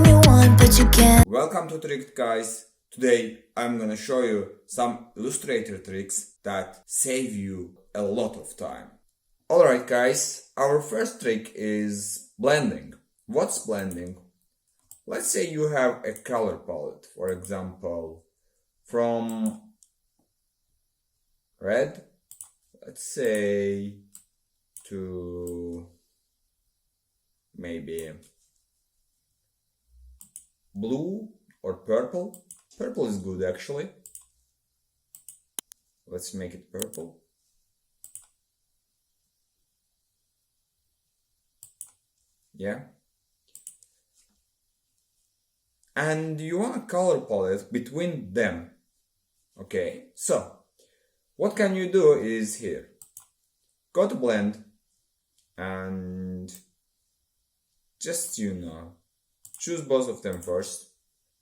everything you want, but you can't. Welcome to Tricked Guys. Today I'm gonna show you some Illustrator tricks that save you a lot of time. Alright guys, our first trick is blending. What's blending? Let's say you have a color palette, for example, from red, let's say, to maybe blue or purple. Purple is good actually. Let's make it purple. Yeah. And you want a color palette between them. Okay, so what can you do is here. Go to blend and just choose both of them first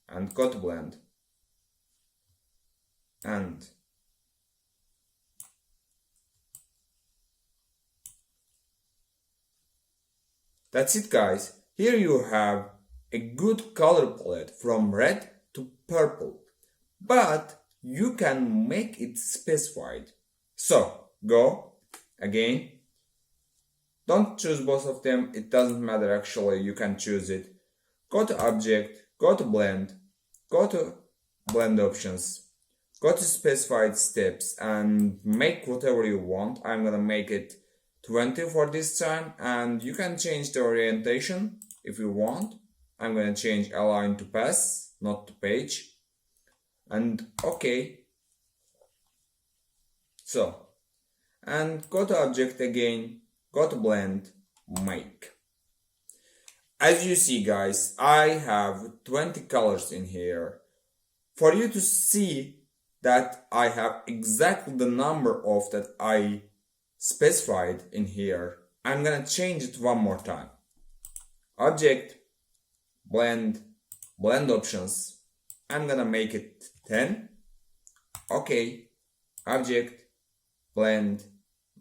and go to blend and that's it guys. Here you have a good color palette from red to purple, but you can make it specified. So go again, don't choose both of them, it doesn't matter actually, you can choose it. Go to object, go to blend, go to blend options, go to specified steps and make whatever you want. I'm gonna make it 20 for this time, and you can change the orientation if you want. I'm gonna change align to pass, not to page. And okay. So, and go to object again, go to blend, make. As you see guys, I have 20 colors in here. For you to see that I have exactly the number of that I specified in here, I'm gonna change it one more time. Object, blend, blend options. I'm gonna make it 10. Okay, object, blend,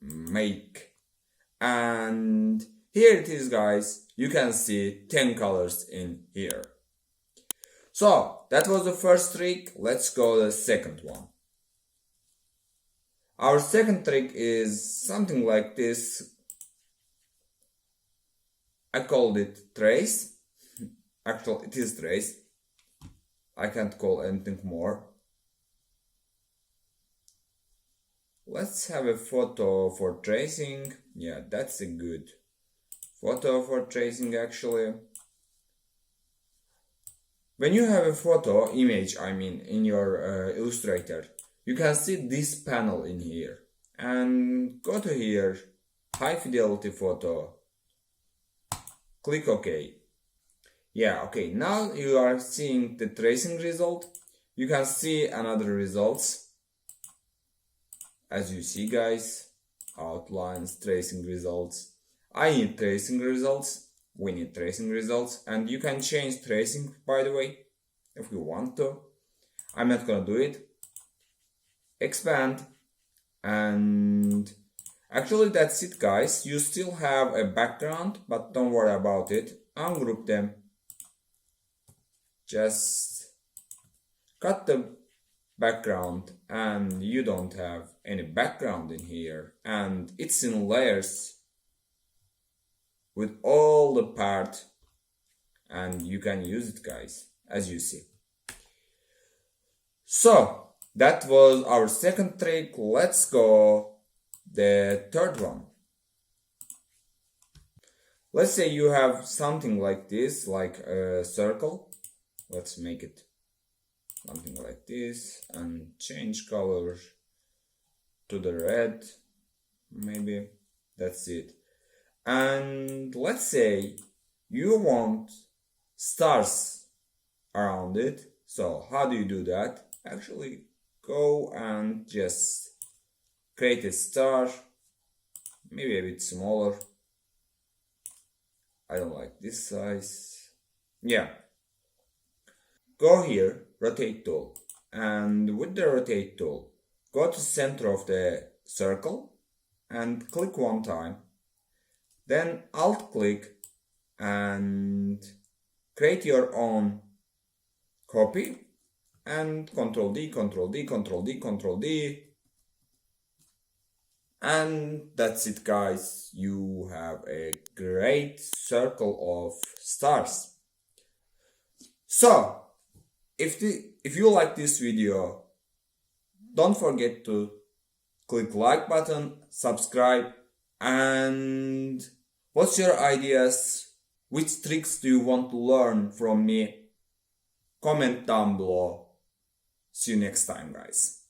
make. And here it is guys, you can see 10 colors in here. So that was the first trick. Let's go to the second one. Our second trick is something like this. I called it trace. Actually it is trace. I can't call anything more. Let's have a photo for tracing. Yeah, that's a good photo for tracing actually. When you have a photo image, in your Illustrator, you can see this panel in here. And go to here, high fidelity photo. Click OK. Yeah, okay, now you are seeing the tracing result. You can see another results. As you see guys, outlines, tracing results. I need tracing results. We need tracing results. And you can change tracing, by the way, if you want to. I'm not gonna do it. Expand. And actually that's it guys. You still have a background, but don't worry about it. Ungroup them. Just cut the background and you don't have any background in here, and it's in layers with all the part, and you can use it guys, as you see. So that was our second trick. Let's go the third one. Let's say you have something like this, like a circle. Let's make it something like this and change color to the red, maybe. That's it. And let's say you want stars around it. So how do you do that? Actually go and just create a star, maybe a bit smaller. I don't like this size. Yeah. Go here, rotate tool, and with the rotate tool, go to center of the circle and click one time. Then alt click and create your own copy and Control D, Control D, Control D, Control D. And that's it, guys. You have a great circle of stars. So, if you like this video, don't forget to click like button, subscribe, and what's your ideas? Which tricks do you want to learn from me? Comment down below. See you next time, guys.